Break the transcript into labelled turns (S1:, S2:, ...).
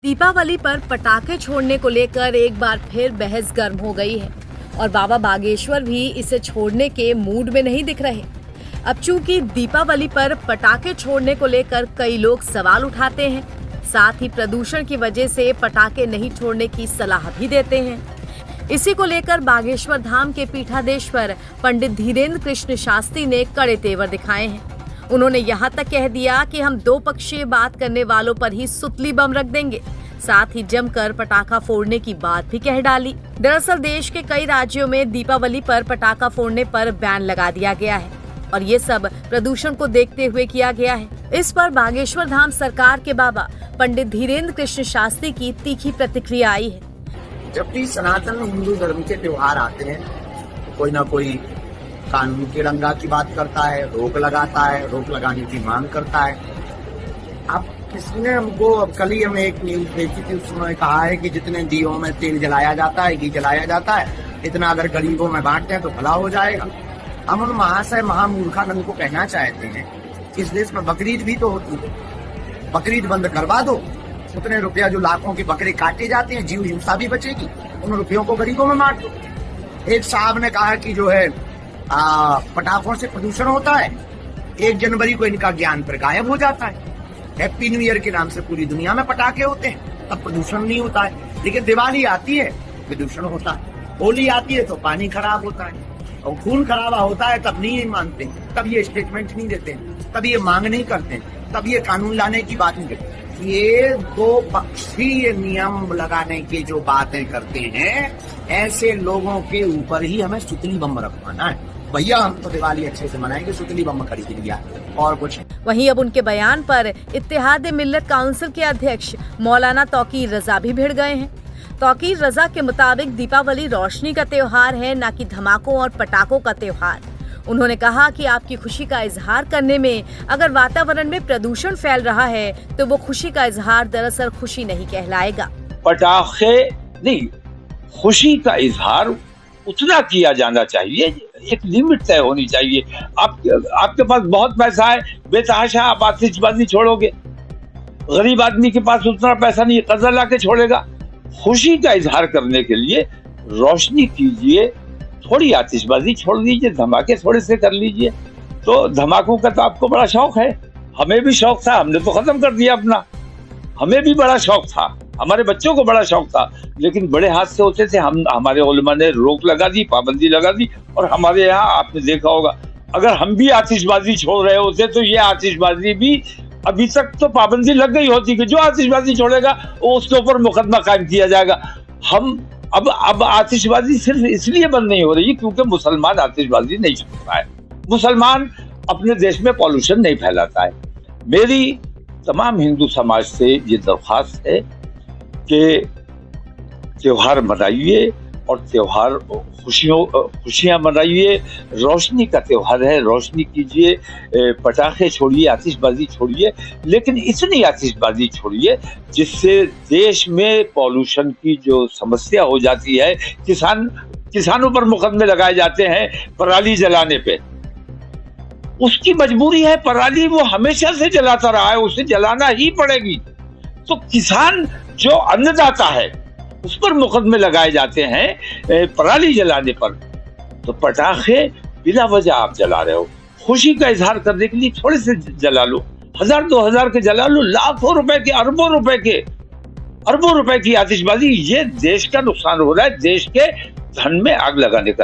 S1: दीपावली पर पटाखे छोड़ने को लेकर एक बार फिर बहस गर्म हो गई है और बाबा बागेश्वर भी इसे छोड़ने के मूड में नहीं दिख रहे। अब चूंकि दीपावली पर पटाखे छोड़ने को लेकर कई लोग सवाल उठाते हैं, साथ ही प्रदूषण की वजह से पटाखे नहीं छोड़ने की सलाह भी देते हैं। इसी को लेकर बागेश्वर धाम के पीठाधीश्वर पंडित धीरेन्द्र कृष्ण शास्त्री ने कड़े तेवर दिखाए हैं। उन्होंने यहाँ तक कह दिया कि हम दो पक्षीय बात करने वालों पर ही सुतली बम रख देंगे, साथ ही जमकर पटाखा फोड़ने की बात भी कह डाली। दरअसल देश के कई राज्यों में दीपावली पर पटाखा फोड़ने पर बैन लगा दिया गया है और ये सब प्रदूषण को देखते हुए किया गया है। इस पर बागेश्वर धाम सरकार के बाबा पंडित धीरेन्द्र कृष्ण शास्त्री की तीखी प्रतिक्रिया आई है।
S2: जब भी सनातन हिंदू धर्म के त्योहार आते हैं तो कोई ना कोई कानून की रंगा की बात करता है, रोक लगाता है, रोक लगाने की मांग करता है। अब किसने हमको, अब कल ही हमें एक न्यूज देखी थी, उसमें कहा है कि जितने दियों में तेल जलाया जाता है, घी जलाया जाता है, इतना अगर गरीबों में बांटते हैं तो भला हो जाएगा। हम उन महाशय महामूर्खानंद को कहना चाहते हैं कि इस देश में बकरीद भी तो होती है, बकरीद बंद करवा दो। उतने रुपया जो लाखों के बकरे काटे जाते हैं, जीव हिंसा भी बचेगी, उन रुपयों को गरीबों में बांट दो। एक साहब ने कहा कि जो है पटाखों से प्रदूषण होता है, 1 जनवरी को इनका ज्ञान पर गायब हो जाता है। हैप्पी न्यू ईयर के नाम से पूरी दुनिया में पटाखे होते हैं, तब प्रदूषण नहीं होता है। लेकिन दिवाली आती है, प्रदूषण होता है। होली आती है तो पानी खराब होता है, और खून खराबा होता है तब नहीं मानते, तब ये स्टेटमेंट नहीं देते, तब ये मांग नहीं करते, तब ये कानून लाने की बात नहीं करते। ये दो पक्षीय नियम लगाने की जो बातें करते हैं, ऐसे लोगों के ऊपर ही हमें सुतली बम रखवाना है। भैया हम तो दिवाली अच्छे से मनाएंगे, सुतली बम खरीद लिया और कुछ।
S1: वहीं अब उनके बयान पर इत्तेहाद मिल्लत काउंसिल के अध्यक्ष मौलाना तौकीर रजा भी भिड़ गए हैं। तौकीर रजा के मुताबिक दीपावली रोशनी का त्योहार है, न कि धमाकों और पटाखों का त्योहार। उन्होंने कहा कि आपकी खुशी का इजहार करने में अगर वातावरण में प्रदूषण फैल रहा है तो वो खुशी का इजहार दरअसल खुशी नहीं कहलाएगा।
S3: पटाखे नहीं, खुशी का इजहार उतना किया जाना चाहिए, एक लिमिट तय होनी चाहिए। आपके पास बहुत पैसा है, बेतहाशा आप आतिशबाजी छोड़ोगे। गरीब आदमी के पास उतना पैसा नहीं, कर्जा ला के छोड़ेगा। खुशी का इजहार करने के लिए रोशनी कीजिए, थोड़ी आतिशबाजी छोड़ दीजिए, धमाके थोड़े से कर लीजिए। तो धमाकों का तो आपको बड़ा शौक है, हमें भी शौक था, हमने तो खत्म कर दिया अपना। हमें भी बड़ा शौक था, हमारे बच्चों को बड़ा शौक था, लेकिन बड़े हादसे होते थे। हमारे उलमा ने रोक लगा दी, पाबंदी लगा दी। और हमारे यहाँ आपने देखा होगा, अगर हम भी आतिशबाजी छोड़ रहे होते तो ये आतिशबाजी भी अभी तक तो पाबंदी लग गई होती कि जो आतिशबाजी छोड़ेगा वो उसके ऊपर मुकदमा कायम किया जाएगा। हम अब आतिशबाजी सिर्फ इसलिए बंद नहीं हो रही क्योंकि मुसलमान आतिशबाजी नहीं छोड़ता है, मुसलमान अपने देश में पॉल्यूशन नहीं फैलाता है। मेरी तमाम हिंदू समाज से ये दरख्वास्त है कि त्योहार मनाइए और त्योहार खुशियां मनाइए। रोशनी का त्योहार है, रोशनी कीजिए, पटाखे छोड़िए, आतिशबाजी छोड़िए, लेकिन इतनी आतिशबाजी छोड़िए जिससे देश में पॉल्यूशन की जो समस्या हो जाती है। किसानों पर मुकदमे लगाए जाते हैं पराली जलाने पे, उसकी मजबूरी है, पराली वो हमेशा से जलाता रहा है, उसे जलाना ही पड़ेगी। तो किसान जो अन्नदाता है उस पर मुकदमे लगाए जाते हैं पराली जलाने पर। तो पटाखे बिना वजह आप जला रहे हो, खुशी का इजहार करने के लिए थोड़े से जला लो, 1000-2000 के जला लो, लाखों रुपए के, अरबों रुपए की आतिशबाजी, ये देश का नुकसान हो रहा है, देश के धन में आग लगाने का।